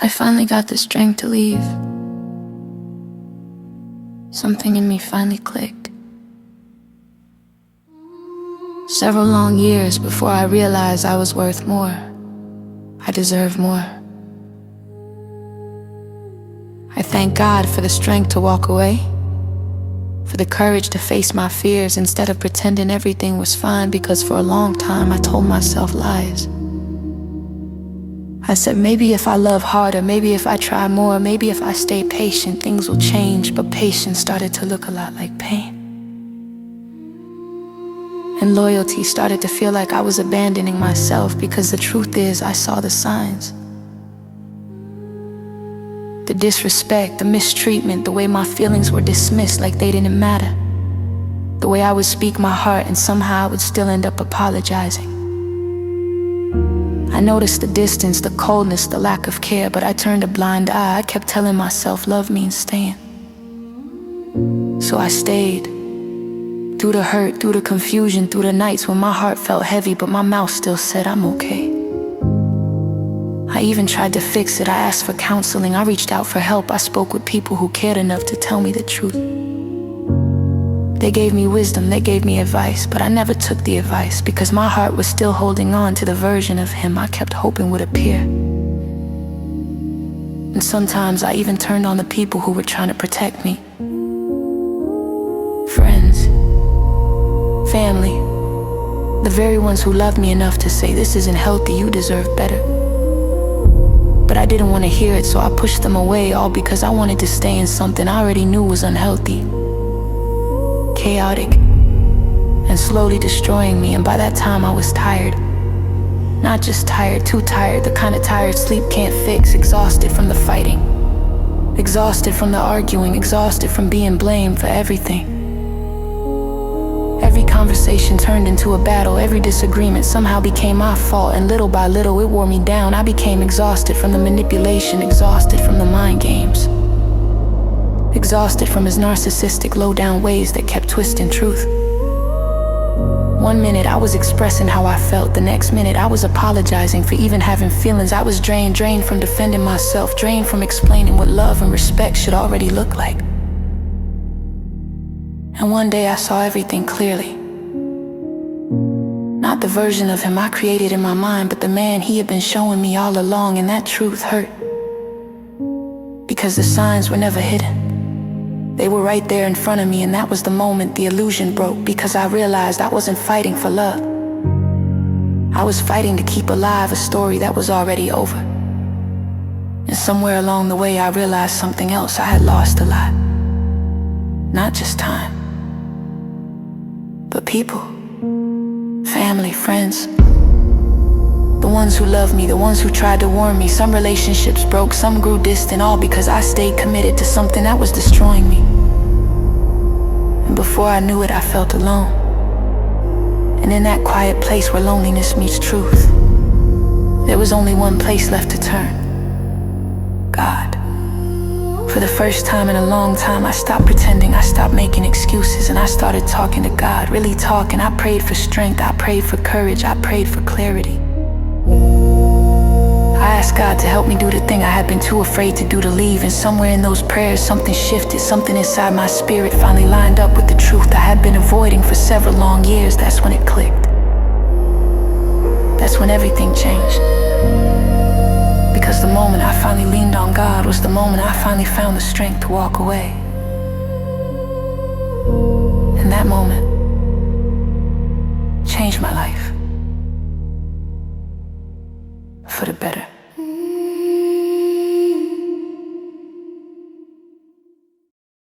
I finally got the strength to leave. Something in me finally clicked. Several long years before I realized I was worth more. I deserve more. I thank God for the strength to walk away, for the courage to face my fears instead of pretending everything was fine, because for a long time I told myself lies. I said maybe if I love harder, maybe if I try more, maybe if I stay patient, things will change, but patience started to look a lot like pain. And loyalty started to feel like I was abandoning myself, because the truth is I saw the signs. The disrespect, the mistreatment, the way my feelings were dismissed like they didn't matter. The way I would speak my heart and somehow I would still end up apologizing. I noticed the distance, the coldness, the lack of care, but I turned a blind eye. I kept telling myself love means staying. So I stayed. Through the hurt, through the confusion, through the nights when my heart felt heavy, but my mouth still said I'm okay. I even tried to fix it. I asked for counseling. I reached out for help. I spoke with people who cared enough to tell me the truth. They gave me wisdom, they gave me advice, but I never took the advice because my heart was still holding on to the version of him I kept hoping would appear. And sometimes I even turned on the people who were trying to protect me. Friends, family, the very ones who loved me enough to say this isn't healthy, you deserve better. But I didn't want to hear it, so I pushed them away, all because I wanted to stay in something I already knew was unhealthy, chaotic, and slowly destroying me. And by that time I was tired. Not just tired, too tired, the kind of tired sleep can't fix. Exhausted from the fighting, exhausted from the arguing, exhausted from being blamed for everything. Every conversation turned into a battle. Every disagreement somehow became my fault, and little by little it wore me down. I became exhausted from the manipulation, exhausted from the mind games, exhausted from his narcissistic low-down ways that kept twisting truth. One minute I was expressing how I felt, the next minute I was apologizing for even having feelings. I was drained from defending myself, drained from explaining what love and respect should already look like. And one day I saw everything clearly. Not the version of him I created in my mind, but the man he had been showing me all along, and that truth hurt. Because the signs were never hidden. They were right there in front of me, and that was the moment the illusion broke, because I realized I wasn't fighting for love. I was fighting to keep alive a story that was already over. And somewhere along the way I realized something else. I had lost a lot. Not just time, but people, family, friends. The ones who loved me, the ones who tried to warn me. Some relationships broke, some grew distant, all because I stayed committed to something that was destroying me. And before I knew it, I felt alone. And in that quiet place where loneliness meets truth, there was only one place left to turn: God. For the first time in a long time, I stopped pretending, I stopped making excuses, and I started talking to God, really talking. I prayed for strength, I prayed for courage, I prayed for clarity. I asked God to help me do the thing I had been too afraid to do, to leave. And somewhere in those prayers something shifted, something inside my spirit finally lined up with the truth I had been avoiding for several long years. That's when it clicked. That's when everything changed. Because the moment I finally leaned on God was the moment I finally found the strength to walk away. And that moment changed my life for the better.